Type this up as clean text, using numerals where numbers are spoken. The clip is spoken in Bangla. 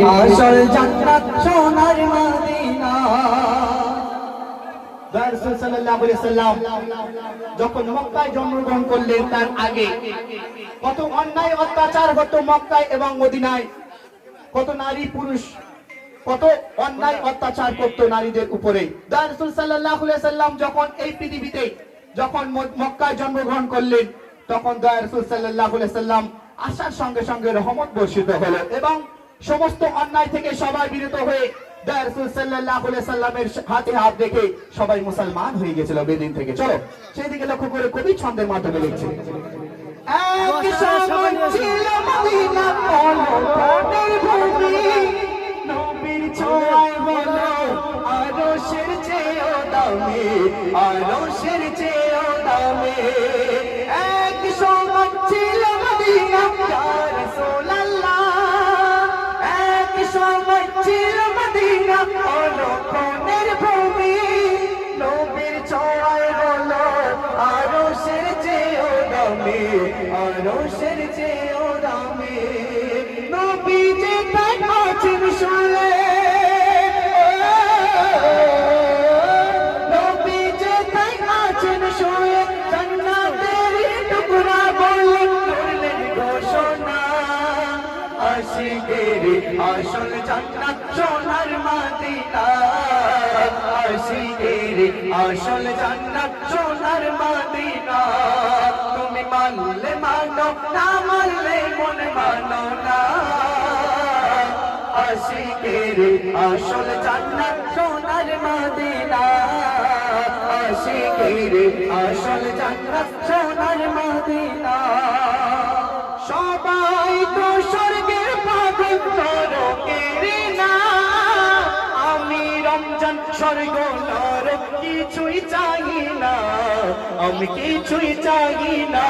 আসল জান্নাত সোনার মদিনা। রাসূল সাল্লাল্লাহু আলাইহি সাল্লাম যখন মক্কায় জন্মগ্রহণ করলেন তার আগে কত অন্যায় অত্যাচার হতো মক্কায় এবং মদিনায়। কত নারী পুরুষ কত অন্যায় অত্যাচার করতো নারীদের উপরে। রাসূল সাল্লাল্লাহু আলাইহি সাল্লাম যখন এই পৃথিবীতে যখন মক্কায় জন্মগ্রহণ করলেন তখন রাসূল সাল্লাল্লাহু আলাইহি সাল্লাম আসার সঙ্গে সঙ্গে রহমত বর্ষিত হলো এবং সমস্ত অন্যায় থেকে সবাই বিরত হয়ে রাসূল সাল্লাল্লাহু আলাইহি সাল্লামের হাতে হাত রেখে সবাই মুসলমান হয়ে গিয়েছিল বেদিন থেকে। চলো সেই দিকে লক্ষ্য করে কবি ছন্দের মাধ্যমে লিখছে, এক সময় ছিল মদিনা পলকের ভূমি, নবীর ছোঁয়ায় হলো আরশের চেয়েও দামি, আরশের চেয়েও দামি। এক সময় ছিল মদিনা ইয়া রাসূলুল্লাহ, এক সময় ছিল মদিনা পলকের ভূমি, নবীর ছোঁয়ায় হলো আরশের চেয়েও দামি, আরশের চেয়েও দামি। নবী যে তাই আছেন শুনলে, নবী যে তাই আছেন শুয়ে জান্নাতের টুকরা বলে করলেন ঘোষণা। আশিকের আসল জান্নাত সোনার মদিনা, আশিকের আসল জান্নাত সোনার মদিনা। তুমি মানলে মানো, না মানলে মনে মানো না। আশিকের আসল জান্নাত সোনার মদিনা, আশিকের আসল জান্নাত সোনার মদিনা। সবাই তো স্বর্গের পাগল নরকের না, আমি রমজান স্বর্গ নরক কিছুই চাই না, আমি কিছুই চাই না।